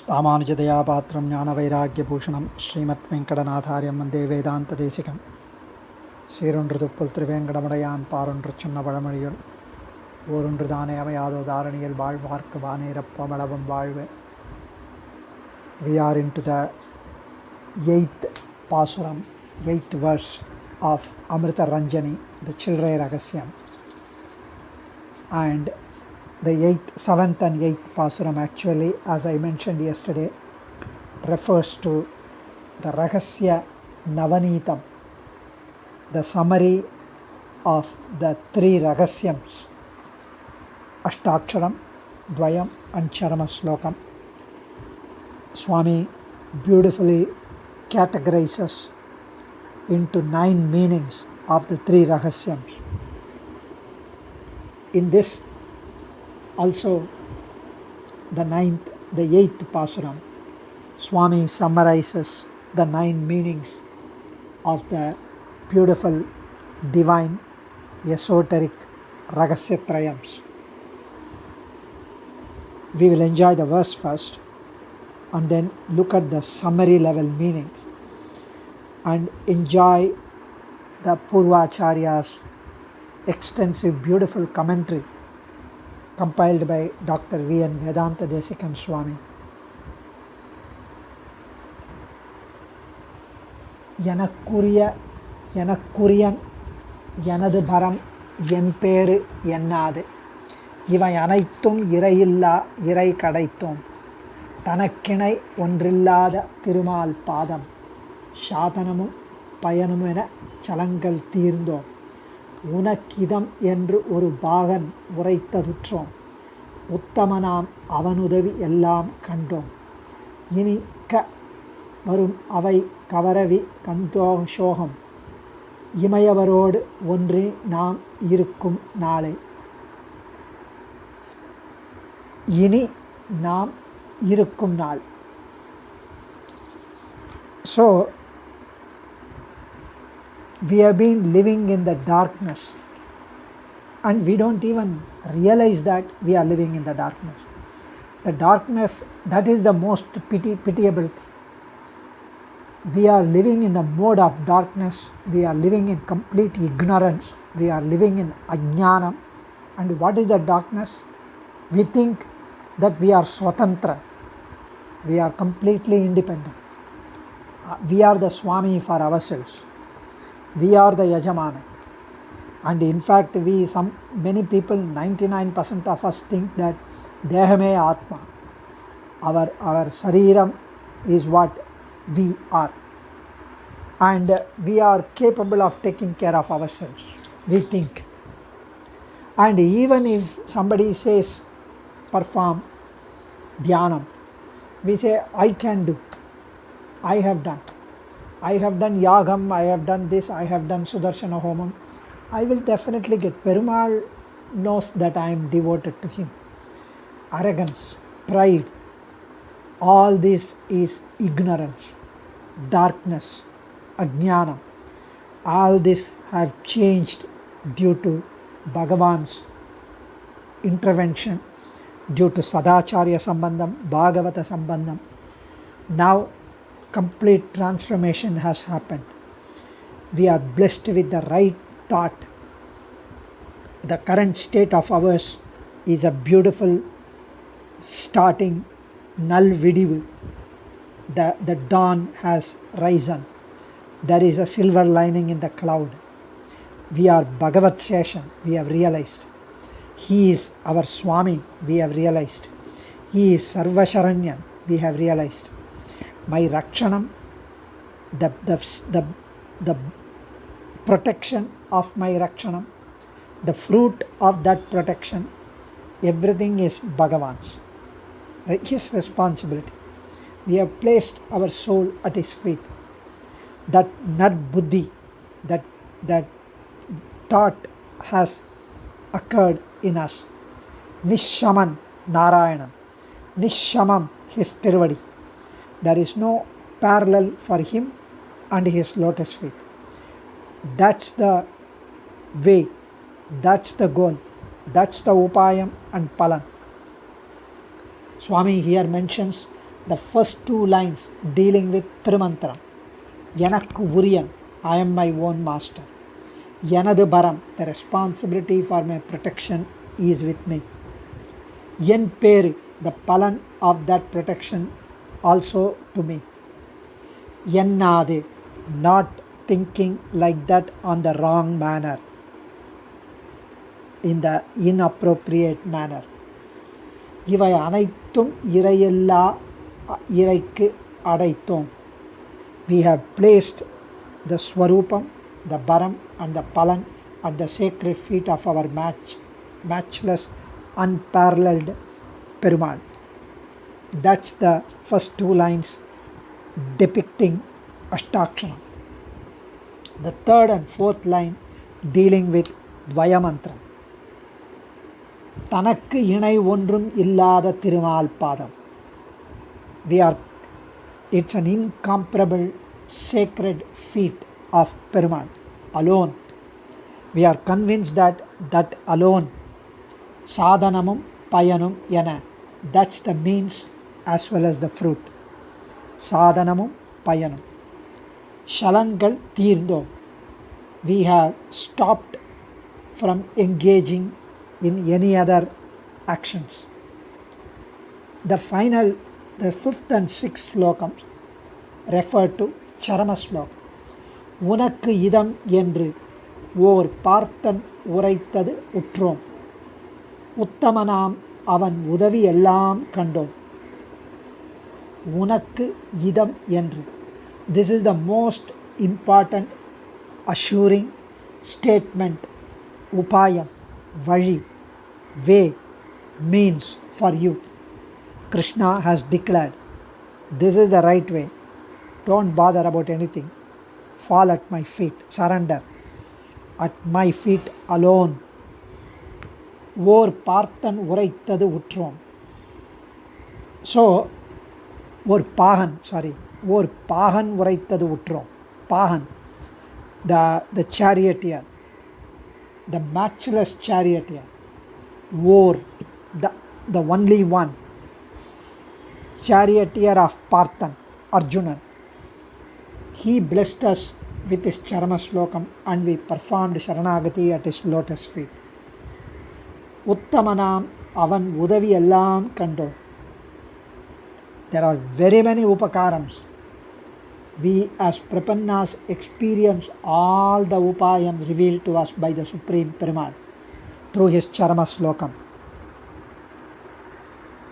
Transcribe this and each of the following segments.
ராமானுஜதயாபாத்திரம் ஞானவைராக்கியபூஷணம் ஸ்ரீமத் வெங்கடநாதாரியம் வந்தே வேதாந்ததேசிகம். சீரொன்று துப்புல் திருவேங்கடமுடையான் பாரொன்று சொன்ன பழமொழியுள் ஓரொன்று தானே அமையாதோ தாரணியில் வாழ்வார்க்கு வானேரப்ப வளவும் வாழ்வு. We are into the 8th Pasuram, 8th verse of Amrita Ranjani, the Chilrai Rahasyam. And the 7th and 8th Pasuram actually, as I mentioned yesterday, refers to the Rahasya Navanitam, the summary of the 3 Rahasyams, Ashtaksharam, Dvayam and Charama Slokam. Swami beautifully categorizes into 9 meanings of the 3 Rahasyams. In this also, the 8th Pasuram, Swami summarizes the 9 meanings of the beautiful, divine, esoteric Rahasyatrayams. We will enjoy the verse first and then look at the summary level meanings and enjoy the Purvacharya's extensive, beautiful commentary compiled by Dr. V.N. Vedanta Desikam Swami. எனக்குரியன் எனது பரம் என் பேரு என்னாது இவை அனைத்தும் இறையில்லா இறை கடைத்தோம் தனக்கிணை ஒன்றில்லாத திருமால் பாதம் சாதனமும் பயனுமென சலங்கள் தீர்ந்தோம் உனக்கிதம் என்று ஒரு பாகன் உரைத்ததுற்றோம் உத்தமனாம் அவனுதவி எல்லாம் கண்டோம் இனி வரும் அவை கவரவி கந்தோஷோகம் இமையவரோடு ஒன்றி நாம் இருக்கும் நாளை. இனி நாம் இருக்கும் நாள். So we have been living in the darkness and we don't even realize that we are living in the darkness. The darkness, that is the most pitiable thing. We are living in the mode of darkness. We are living in complete ignorance. We are living in ajnanam. And what is the darkness? We think that we are swatantra. We are completely independent. We are the Swami for ourselves. We are the Yajamana. And in fact, many people, 99% of us think that Dehame Atma, our Sariram is what we are. And we are capable of taking care of ourselves, we think. And even if somebody says, perform Dhyanam, we say, I can do, I have done Yagam, I have done this, I have done Sudarshana Homam, I will definitely get. Perumal knows that I am devoted to him. Arrogance, pride, all this is ignorance, darkness, ajnana. All this have changed due to Bhagavan's intervention, due to Sadacharya Sambandham, Bhagavata Sambandham. Now complete transformation has happened. We are blessed with the right thought. The current state of ours is a beautiful starting null vidivu. The dawn has risen. There is a silver lining in the cloud. We are Bhagavat Seshan, we have realized. He is our Swami, we have realized. He is Sarvasharanyan, we have realized. My Rakshanam, the protection of my Rakshanam, the fruit of that protection, everything is Bhagavan's. His responsibility. We have placed our soul at his feet. That Nar Buddhi, that thought has occurred in us. Nishaman Narayanam, Nishamam his Tiruvadi. There is no parallel for him and his lotus feet. That's the way, that's the goal, that's the upayam and palan. Swami here mentions The first two lines dealing with Tirumantram. Yanakku Uriyan, I am my own master. Yanadu Baram, the responsibility for my protection is with me. Yen Peru, the palan of that protection also to me. Yennade, not thinking like that on the wrong manner, in the inappropriate manner. இவை அனைத்தும் இறையில்லா இறைக்கு அடைத்தோம். We have placed the Swarupam, the Baram and the Palan at the sacred feet of our matchless, unparalleled Perumal. That's the first two lines depicting Ashtaksharam. The third and fourth line dealing with Dvayamantra. தனக்கு இணை ஒன்றும் இல்லாத திருமால் பாதம். It's an incomparable sacred feat of Perumal alone. We are convinced that alone, sadhanamum payanum yana, that's the means as well as the fruit. Sadhanamum payanum. Shalangal தீர்ந்தோம். We have stopped from engaging in any other actions. The fifth and sixth slokams refer to Charama slokam. உனக்கு இதம் என்று ஓர் பார்த்தன் உரைத்தது உற்றோம். உத்தமனாம் அவன் உதவி எல்லாம் கண்டோம். உனக்கு இதம் என்று. This is the most important assuring statement. Upayam, vali, way, means for you. Krishna has declared, this is the right way. Don't bother about anything. Fall at my feet. Surrender. At my feet alone. ஓர் பார்த்தன் உரைத்தது உற்றோம். So, ஓர் பாகன் உரைத்தது உற்றோம். Pahan, the charioteer, the matchless charioteer. War, the only one. Charioteer of Parthan, Arjuna. He blessed us with his Charama Slokam and we performed Sharanagati at his lotus feet. Uttamanam avan udavi ellam kando. There are very many upakarams. We as Prapannas experience all the upayams revealed to us by the Supreme Perumal through his Charama Slokam.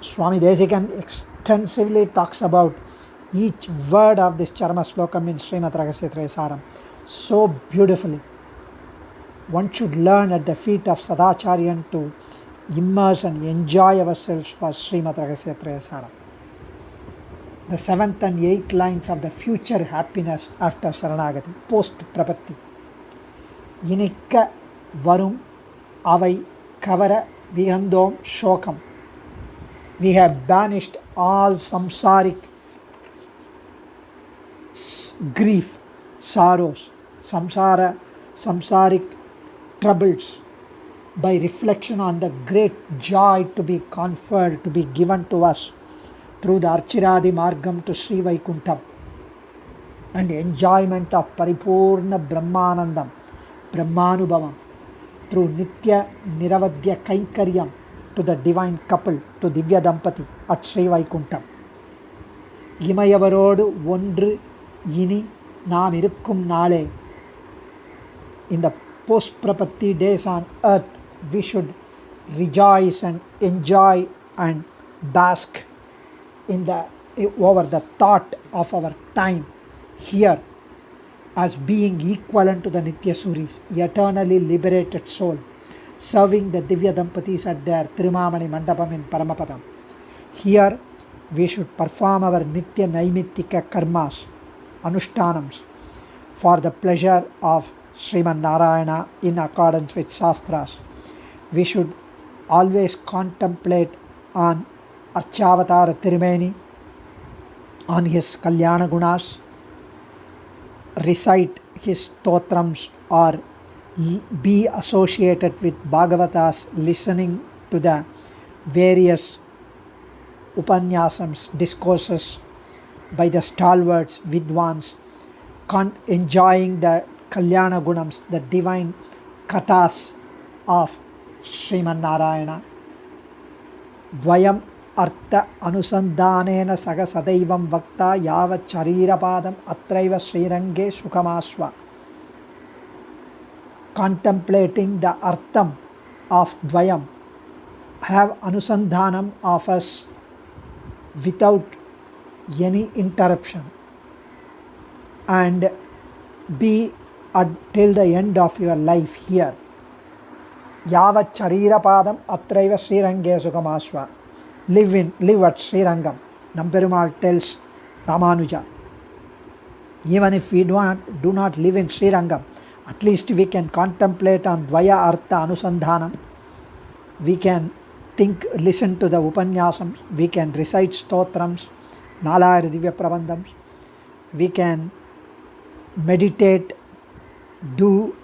Swami Desikan extensively talks about each word of this Charama Slokam in Srimad Rahasya Saram so beautifully. One should learn at the feet of Sadacharyan to immerse and enjoy ourselves for Srimad Rahasya Saram. The 7th and 8th lines of the future happiness after Saranagati, post Prapatti. Inikka varum avai kavara vihandom shokam. We have banished all samsaric grief, sorrows, samsaric troubles by reflection on the great joy to be conferred, to be given to us through the Archiradi Margam to Sri Vaikuntham and enjoyment of Paripurna Brahmanandam, Brahmanubhavam through Nitya Niravadya Kaikaryam to the divine couple, to Divya Dampati at Sri Vaikuntham. இமையவரோடு ஒன்று இனி நாம் இருக்கும் நாளே. In the post-Prapatti days on earth, we should rejoice and enjoy and bask over the thought of our time here as being equivalent to the Nitya Suris, eternally liberated soul, serving the Divya Dampatis at their Tirumamani Mandapam in Paramapadam. Here we should perform our Nitya Naimittika karmas, Anushtanams, for the pleasure of Sriman Narayana in accordance with Shastras. We should always contemplate on Archavatara Tirumeni, on his Kalyana Gunas, recite his stotrams or be associated with Bhagavatas, listening to the various Upanyasams, discourses by the stalwarts, Vidwans, enjoying the Kalyana Gunams, the divine kathas of Sriman Narayana. Dvayam artha anusandhanena saga sadaivam vakta yava charira padam atraiva srirange sukhamasva. Contemplating the artham of Dvayam, have anusandhanam of us without any interruption, and be till the end of your life here. Yavat charira padam atraiva srirange sukhamasva. Live at Srirangam. Namperumal tells Ramanuja, even if we do not live in Srirangam, at least we can contemplate on Dvaya Artha Anusandhanam. We can listen to the Upanyasams, we can recite Stotrams, Nalayar Divya Prabandhams, we can meditate, do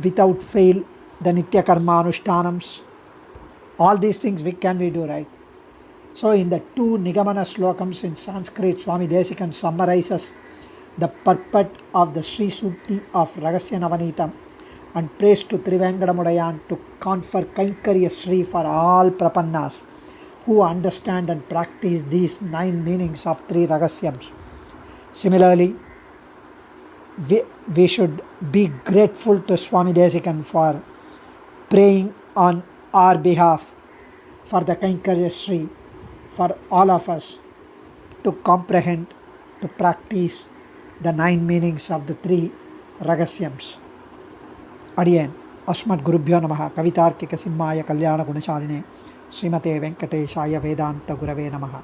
without fail the Nitya Karma Anushtanams. All these things we do, right? So in the two Nigamana Slokams in Sanskrit, Swami Desikan summarizes the purport of the Sri Sukti of Ragasya Navanitam and prays to Trivenkadamudayan to confer Kaikarya Sri for all Prapannas who understand and practice these 9 meanings of 3 Ragasyams. Similarly, we should be grateful to Swami Desikan for praying on our behalf for the Kaikarya Sri for all of us to comprehend, to practice the 9 meanings of the 3 Ragasyams. Adiyan, Asmat Gurubhyo Namaha, Kavitarkika Simhaya Kalyana Gunashaline, Srimate Venkateshaya Vedanta Gurave Namaha.